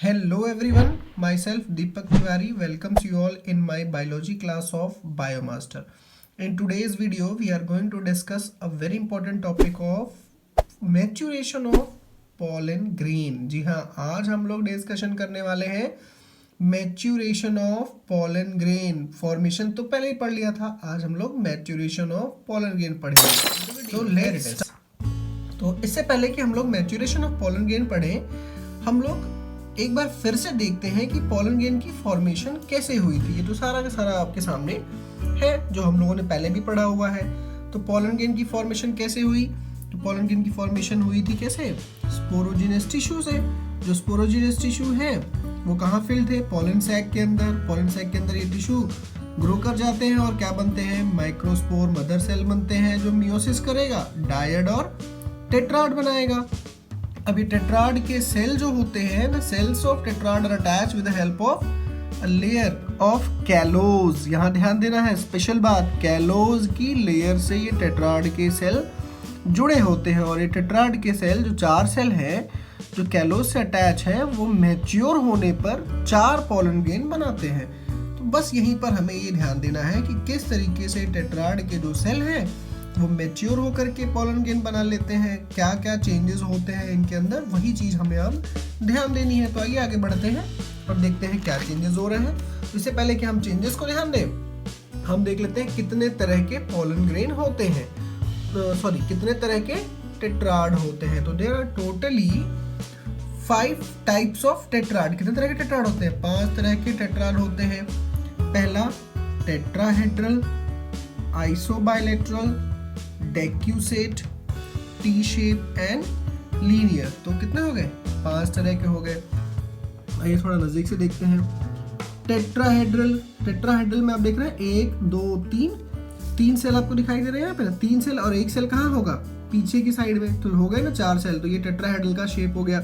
Hello everyone, myself Deepak Tiwari welcomes you all in my biology class of Biomaster. In today's video, we are going to discuss a very important topic of maturation of pollen grain. जी हाँ, आज हम लोग discussion करने वाले हैं maturation of pollen grain. Formation तो पहले ही पढ़ लिया था, आज हम लोग मैच्यूरेशन ऑफ pollen grain पढ़ेंगे. तो लेट्स तो इससे पहले कि हम लोग मैच्यूरेशन ऑफ pollen grain पढ़ें, हम लोग एक बार फिर से देखते हैं कि pollen grain की फॉर्मेशन कैसे हुई थी. ये तो सारा का सारा आपके सामने है जो हम लोगों ने पहले भी पढ़ा हुआ है. तो pollen grain की फॉर्मेशन कैसे हुई? तो pollen grain की फॉर्मेशन हुई थी कैसे? स्पोरोजिनस टिश्यू से. जो स्पोरोजिनस टिश्यू है वो कहाँ फिल थे? पोलन सैक के अंदर. पोलन सैक के अंदर ये टिश्यू ग्रो कर जाते हैं और क्या बनते हैं? माइक्रोस्पोर मदर सेल बनते हैं जो मियोसिस करेगा, डायड और टेट्राड बनाएगा. अब ये टेट्राड के सेल जो होते हैं, the cells of tetrad are attached with the help of a layer of callose. यहाँ ध्यान देना है, स्पेशल बात, कैलोज की लेयर से ये टेट्राड के सेल जुड़े होते हैं. और ये टेट्राड के सेल जो 4 सेल हैं जो कैलोज से अटैच हैं, वो मैच्योर होने पर 4 पोलन ग्रेन बनाते हैं. तो बस यहीं पर हमें ये ध्यान देना है कि किस तरीके से टेट्राड के जो सेल हैं वो मैच्योर होकर के पोलन ग्रेन बना लेते हैं, क्या क्या चेंजेस होते हैं इनके अंदर, वही चीज़ हमें अब ध्यान देनी है. तो आइए आगे बढ़ते हैं और देखते हैं क्या चेंजेस हो रहे हैं. इससे पहले कि हम चेंजेस को ध्यान दें, हम देख लेते हैं कितने तरह के पोलन ग्रेन होते हैं. कितने तरह के टेट्राड होते हैं. तो there are totally 5 types of tetrad. कितने तरह के टेट्राड होते हैं? 5 तरह के टेट्राड होते हैं. पहला tetrahedral, isobilateral, decussate, T shape and linear. तो कितने हो गए? 5 तरह के हो गए. आइए थोड़ा नजदीक से देखते हैं. टेट्राहेड्रल. टेट्राहेड्रल में आप देख रहे हैं 1 2 3 सेल आपको दिखाई दे रहे हैं यहाँ पे. 3 सेल और 1 सेल कहाँ होगा? पीछे की साइड में. तो हो गए ना 4 सेल. तो ये टेट्राहेड्रल का शेप हो गया.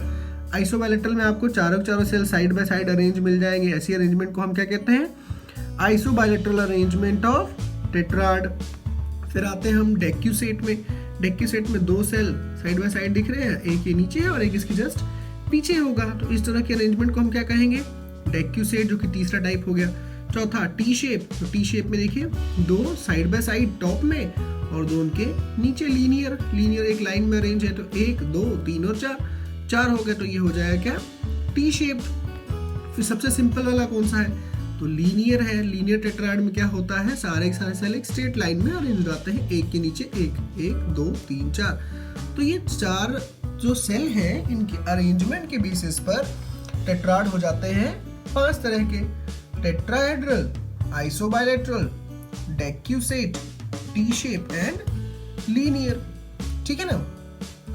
आइसोबाइलेटरल में आपको चारों cell side by side arrange मिल जाएंगे. ऐसी अरेंजमेंट को हम क्या कहते हैं? Isobilateral arrangement of tetrad. फिर आते हैं हम डेक्यूसेट में. डेक्यूसेट में 2 सेल साइड बाय साइड दिख रहे हैं, एक ये नीचे है और एक इसकी जस्ट पीछे होगा. तो इस तरह के अरेंजमेंट को हम क्या कहेंगे? डेक्यूसेट, जो कि तीसरा टाइप हो गया. चौथा टी शेप. तो टी शेप में देखिए 2 साइड बाय साइड टॉप में और 2 उनके नीचे लीनियर. लीनियर एक लाइन में अरेंज है. तो 1 2 3 और 4 हो गए. तो ये हो जाएगा क्या? T shape. फिर सबसे सिंपल वाला कौन सा है? तो लीनियर है. लीनियर टेट्राड में क्या होता है? सारे सेल एक स्ट्रेट लाइन में अरेंज हो जाते हैं, एक के नीचे एक. 1 2 3 4. तो ये 4 जो सेल हैं, इनके अरेंजमेंट के बेसिस पर टेट्राड हो जाते हैं 5 तरह के. Tetrahedral, isobilateral, decussate, T shape and linear. ठीक है ना?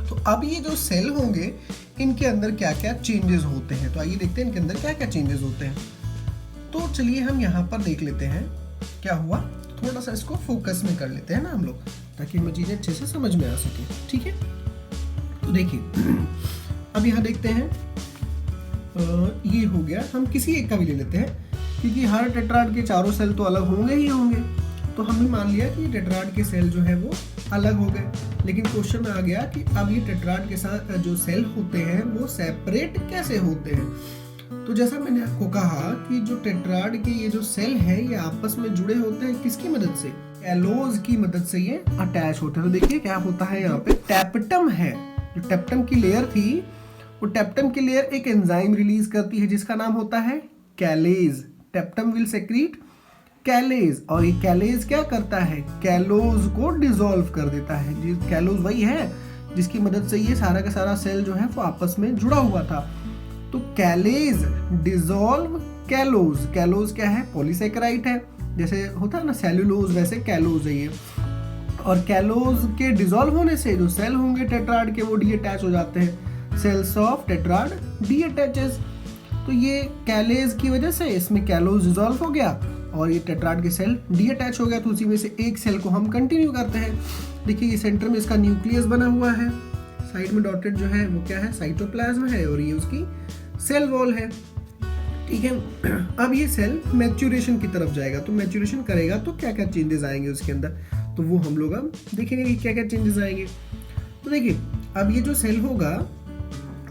तो अब ये जो सेल होंगे इनके अंदर क्या क्या चेंजेस होते हैं. तो आइए देखते हैं इनके अंदर क्या क्या चेंजेस होते हैं. तो चलिए हम यहाँ पर देख लेते हैं क्या हुआ. थोड़ा सा इसको फोकस में कर लेते हैं ना हम लोग, ताकि हमें चीजें अच्छे से समझ में आ सके. ठीक है? तो देखिए अब यहाँ देखते हैं, ये हो गया. हम किसी एक का भी ले लेते हैं क्योंकि हर टेट्राड के चारों सेल तो अलग होंगे ही होंगे. तो हमने मान लिया कि टेट्राड के सेल जो है वो अलग हो गए. लेकिन क्वेश्चन में आ गया कि अब ये टेट्राड के साथ जो सेल होते हैं वो सेपरेट कैसे होते हैं. तो जैसा मैंने आपको कहा कि जो टेट्राड के ये जो सेल है ये आपस में जुड़े होते हैं किसकी मदद से? कैलोज की मदद से ये अटैच होते हैं. तो देखिए क्या होता है यहाँ पे, टेप्टम है. जो टेप्टम की लेयर थी, वो टेप्टम की लेयर एक एंजाइम रिलीज करती है जिसका नाम होता है कैलेज. टेप्टम विल सेक्रीट कैलेज. और ये कैलेज क्या करता है? कैलोज को डिसॉल्व कर देता है. कैलोज वही है जिसकी मदद से ये सारा का सारा सेल जो है वो आपस में जुड़ा हुआ था. तो कैलेज डिसॉल्व कैलोज. कैलोज क्या है? पॉलीसेकेराइड है. जैसे होता है ना सेल्यूलोज, वैसे कैलोज है ये. और कैलोज के डिसॉल्व होने से जो सेल होंगे टेट्राड के वो डीअटैच हो जाते हैं. Cells of tetrad detaches. तो ये कैलेज की वजह से इसमें कैलोज डिसॉल्व हो गया और ये टेट्राड के सेल डीअटैच हो गया. तो उसी में से एक सेल को हम कंटिन्यू करते हैं. देखिए ये सेंटर में इसका न्यूक्लियस बना हुआ है, साइड में डॉटेड जो है वो क्या है? साइटोप्लाज्म है. और ये उसकी सेल वॉल है. ठीक है? अब ये सेल मैच्यूरेशन की तरफ जाएगा. तो मैच्यूरेशन करेगा तो क्या क्या चेंजेस आएंगे उसके अंदर, तो वो हम लोग अब देखेंगे कि क्या क्या चेंजेस आएंगे. तो देखिए अब ये जो सेल होगा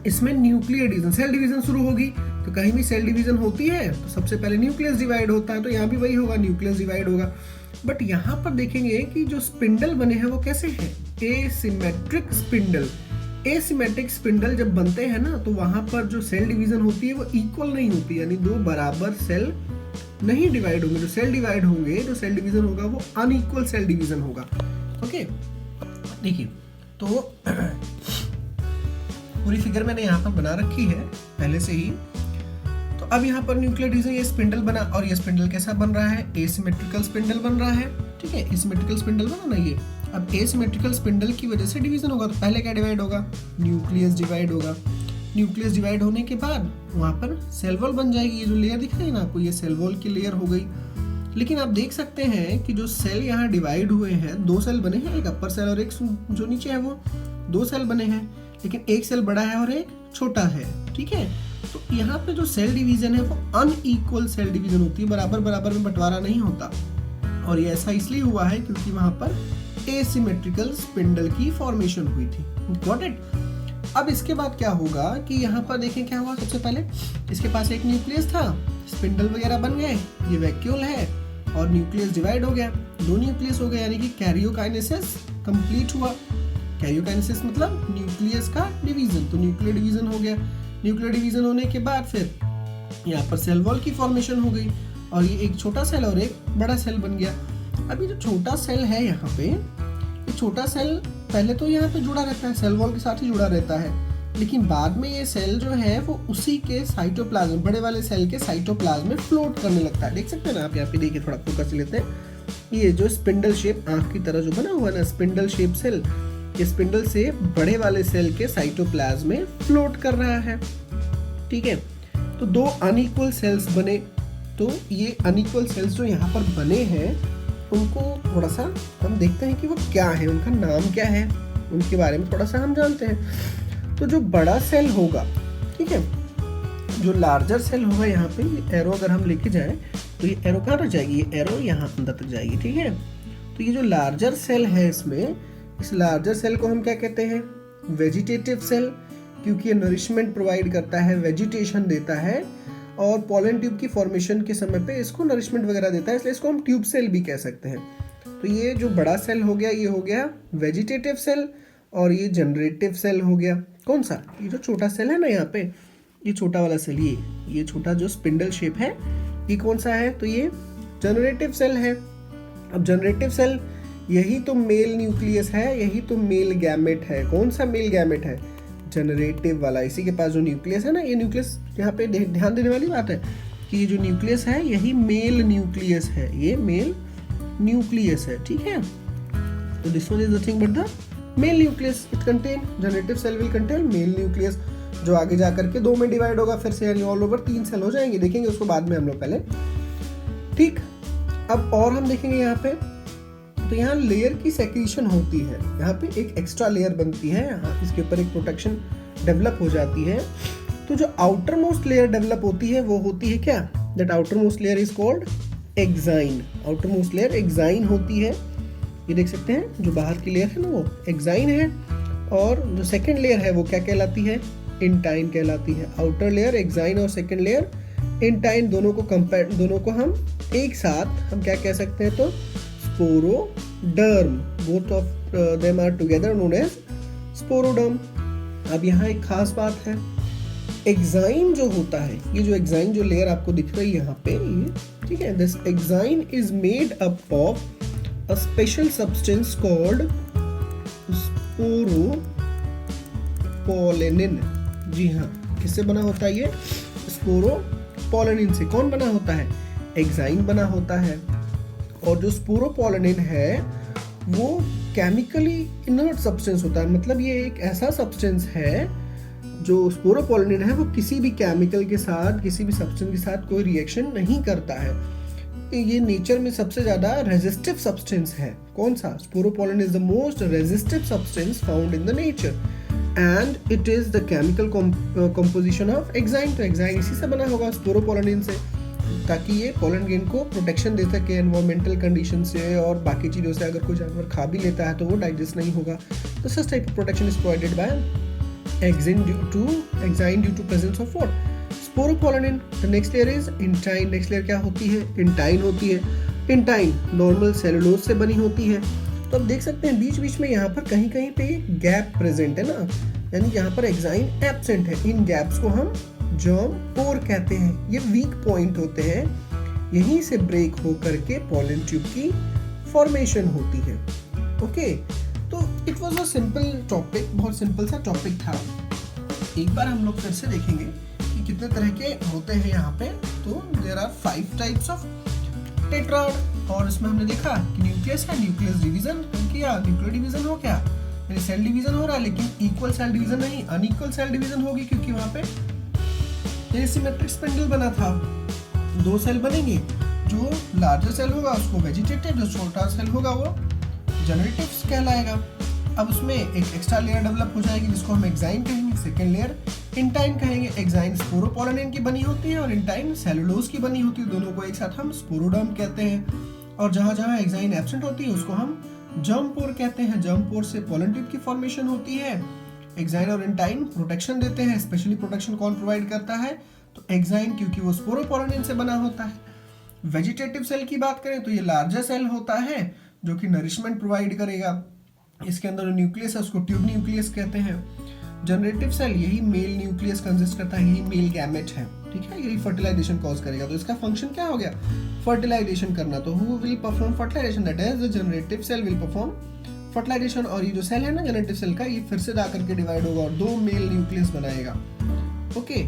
इसमें न्यूक्लियर डिवीजन, सेल डिवीजन शुरू होगी तो कहीं भी सेल डिवीजन होती है तो सबसे पहले न्यूक्लियस डिवाइड होता है, तो यहाँ भी वही होगा, न्यूक्लियस डिवाइड होगा। बट यहाँ पर देखेंगे कि जो स्पिंडल बने हैं वो कैसे हैं, एसिमेट्रिक स्पिंडल। एसिमेट्रिक स्पिंडल जब बनते हैं ना तो वहां पर जो सेल डिवीजन होती है वो इक्वल नहीं होती, यानी दो बराबर सेल नहीं डिवाइड होंगे। जो सेल डिवाइड होंगे, जो सेल डिवीजन होगा वो अनइक्वल सेल डिवीजन होगा। ओके, देखिए तो पूरी फिगर मैंने यहाँ पर बना रखी है पहले से ही। तो अब यहाँ पर न्यूक्लियर डिवीजन, ये स्पिंडल बना, और ये स्पिंडल कैसा बन रहा है, एसिमेट्रिकल स्पिंडल बन रहा है। ठीक है, एसिमेट्रिकल स्पिंडल बना ना ये। अब एसिमेट्रिकल स्पिंडल की वजह से डिवीजन होगा, तो पहले क्या डिवाइड होगा, न्यूक्लियस डिवाइड होगा। न्यूक्लियस डिवाइड होने के बाद वहाँ पर सेल वॉल बन जाएगी। ये जो लेयर दिख रही है ना आपको, ये सेल वॉल की लेयर हो गई। लेकिन आप देख सकते हैं कि जो सेल यहाँ डिवाइड हुए हैं, दो सेल बने हैं, एक अपर सेल और एक जो नीचे है वो दो सेल बने हैं, लेकिन एक सेल बड़ा है और एक छोटा है। ठीक है, तो यहाँ पे जो सेल डिवीजन है वो अनइक्वल सेल डिवीजन होती है, बराबर बराबर में बंटवारा नहीं होता। और ये ऐसा इसलिए हुआ है क्योंकि वहां पर एसिमेट्रिकल स्पिंडल की फॉर्मेशन हुई थी। Got it. अब इसके बाद क्या होगा कि यहाँ पर देखें क्या हुआ। सबसे पहले इसके पास एक न्यूक्लियस था, स्पिंडल वगैरह बन गए, ये वैक्यूल है और न्यूक्लियस डिवाइड हो गया, दो न्यूक्लियस हो गए, यानी कि कैरियोकाइनेसिस कंप्लीट हुआ। कैरियोकाइनेसिस मतलब न्यूक्लियस का डिवीजन, तो न्यूक्लियर डिवीजन हो गया। न्यूक्लियर डिवीजन होने के बाद फिर यहाँ पर सेल वॉल की फॉर्मेशन हो गई और ये एक छोटा सेल और एक बड़ा सेल बन गया। अभी जो छोटा सेल है यहाँ पे, ये छोटा सेल पहले तो यहाँ पे जुड़ा रहता है, सेल वॉल के साथ ही जुड़ा रहता है, लेकिन बाद में ये सेल जो है वो उसी के साइटोप्लाज्म, बड़े वाले सेल के साइटोप्लाज्म में फ्लोट करने लगता है। देख सकते हैं ना आप, यहाँ पे देखिए, थोड़ा फोकस लेते हैं। ये जो स्पिंडल शेप आंख की तरह जो बना हुआ है ना, स्पिंडल शेप सेल, ये स्पिंडल से बड़े वाले सेल के साइटोप्लाज्म में फ्लोट कर रहा है। ठीक है, तो दो अनइक्वल सेल्स बने। तो ये अनइक्वल सेल्स जो यहाँ पर बने हैं उनको थोड़ा सा हम देखते हैं कि वो क्या है, उनका नाम क्या है, उनके बारे में थोड़ा सा हम जानते हैं। तो जो बड़ा सेल होगा, ठीक है, जो लार्जर सेल होगा, यहाँ पे ये एरो अगर हम लेके जाएं तो ये एरो कहाँ तक जाएगी, ये एरो यहाँ अंदर तक जाएगी। ठीक है, तो ये जो लार्जर सेल है इसमें, इस लार्जर सेल को हम क्या कहते हैं, वेजिटेटिव सेल, क्योंकि ये नरिशमेंट प्रोवाइड करता है, वेजिटेशन देता है और पॉलन ट्यूब की फॉर्मेशन के समय पे इसको नरिशमेंट वगैरह देता है, इसलिए इसको हम ट्यूब सेल भी कह सकते हैं। तो ये जो बड़ा सेल हो गया, ये हो गया वेजिटेटिव सेल और ये जनरेटिव सेल हो गया। कौन सा, ये जो छोटा सेल है ना यहाँ पे, ये छोटा वाला सेल, ये छोटा जो स्पिंडल शेप है, ये कौन सा है, तो ये जनरेटिव सेल है। अब जनरेटिव सेल, यही तो मेल न्यूक्लियस है, यही तो मेल गैमेट है। कौन सा मेल गैमेट है, जनरेटिव वाला। इसी के पास जो न्यूक्लियस है ना, ये न्यूक्लियस, यहाँ पे ध्यान देने वाली बात है कि ये जो न्यूक्लियस है यही मेल न्यूक्लियस है, ये मेल न्यूक्लियस है। ठीक है, तो this one is nothing but the male nucleus. It contain, generative cell will contain male nucleus, जो आगे जाकर के दो में डिवाइड होगा फिर से, यानी ऑल ओवर 3 सेल हो जाएंगे। देखेंगे उसको बाद में हम लोग पहले। ठीक, अब और हम देखेंगे यहाँ पे, तो यहाँ लेयर की सेक्रीशन होती है, यहाँ पे एक एक्स्ट्रा लेयर बनती है, यहाँ इसके ऊपर एक प्रोटेक्शन डेवलप हो जाती है। तो जो आउटर मोस्ट लेयर डेवलप होती है वो होती है क्या, that outer most layer is called exine. Outer most layer exine होती है, ये देख सकते हैं, जो बाहर की लेयर है ना वो एक्साइन है, और जो सेकेंड लेयर है वो क्या कहलाती है, इंटाइन कहलाती है। आउटर लेयर एक्साइन और सेकेंड लेयर इंटाइन, दोनों को हम एक साथ हम क्या कह सकते हैं, तो sporoderm, both of them are together known as sporoderm. अब यहाँ एक खास बात है, एक्साइन जो होता है, ये जो एक्साइन जो लेयर आपको दिख रही है यहाँ पे, ये ठीक है, this exine is made up of a special substance called sporopollenin. जी हाँ, किससे बना होता है ये, स्पोरोपोलेनिन से। कौन बना होता है, एक्साइन बना होता है। और जो स्पोरोपोलेनिन है वो केमिकली इनर्ट सब्सटेंस होता है, मतलब ये एक ऐसा सब्सटेंस है, जो स्पोरोपोलेनिन है वो किसी भी केमिकल के साथ, किसी भी सब्सटेंस के साथ कोई रिएक्शन नहीं करता है। ये नेचर में सबसे ज्यादा रेजिस्टिव सब्सटेंस है। कौन सा, sporopollenin is the most resistive substance found in the nature and it is the chemical composition of exine. तो एक्साइन इसी से बना होगा, स्पोरोपोलेनिन से, ताकि ये पोलन ग्रेन को प्रोटेक्शन दे सके एनवायरमेंटल कंडीशन से और बाकी चीज़ों से। अगर कोई जानवर खा भी लेता है तो वो डाइजेस्ट नहीं होगा। तो such type of protection is provided by exine due to presence of what? Sporopollenin. The next layer is intine. Next layer क्या होती है? intine होती है. intine नॉर्मल सेलुलोज से बनी होती है. तो आप देख सकते हैं बीच बीच में यहाँ पर कहीं कहीं पे गैप प्रेजेंट है ना, यानी यहाँ पर एक्साइन एब्सेंट है. इन गैप्स को हम जर्म पोर कहते हैं. ये वीक पॉइंट होते हैं, यहीं से ब्रेक हो करके पॉलन ट्यूब की फॉर्मेशन होती है. ओके, तो it was a simple topic, बहुत सिंपल सा टॉपिक था. एक बार हम लोग फिर से देखेंगे कि कितने तरह के होते हैं यहाँ पे. तो there are 5 types of tetrad, और इसमें हमने देखा कि न्यूक्लियस है, न्यूक्लियस डिवीजन किया, न्यूक्लियर डिवीजन हो क्या, यानी सेल डिवीजन हो रहा है, लेकिन इक्वल सेल डिवीजन नहीं, अनइक्वल सेल डिवीजन होगी, क्योंकि वहाँ पे एसिमेट्रिक स्पिंडल बना था. 2 सेल बनेंगे, जो लार्जर सेल होगा उसको वेजिटेटिव, जो छोटा सेल होगा वो जनरेटिव कहलाएगा. अब उसमें एक एक्स्ट्रा लेयर डेवलप हो जाएगी जिसको हम एक्साइन कहेंगे. सेकेंड लेयर इंटाइन कहेंगे. एक्साइन स्पोरोपोलेनिन की बनी होती है और इंटाइन सेलुलोज की बनी होती है. दोनों को एक साथ हम स्पोरोडर्म कहते हैं. और जहाँ जहाँ एक्साइन एब्सेंट होती है उसको हम जर्म पोर कहते हैं. जर्म पोर से पोलन ट्यूब की फॉर्मेशन होती है. एक्साइन और इंटाइन प्रोटेक्शन देते हैं. स्पेशली प्रोटेक्शन कौन प्रोवाइड करता है? तो एक्साइन, क्योंकि वो स्पोरोपोलेनिन से बना होता है. वेजिटेटिव सेल की बात करें तो ये लार्जर सेल होता है जो कि नरिशमेंट प्रोवाइड करेगा. इसके अंदर जो न्यूक्लियस है उसको ट्यूब न्यूक्लियस कहते हैं. जनरेटिव सेल यही मेल न्यूक्लियस कंसिस्ट करता है, यही मेल गैमेट है. ठीक है, यही फर्टिलाइजेशन कॉज करेगा. तो इसका फंक्शन क्या हो गया? फर्टिलाइजेशन करना. तो who will perform fertilisation? That is the generative cell will perform fertilisation. और ये जो सेल है ना जनरेटिव सेल का, ये फिर से जाकर के डिवाइड होगा और 2 मेल न्यूक्लियस बनाएगा. ओके,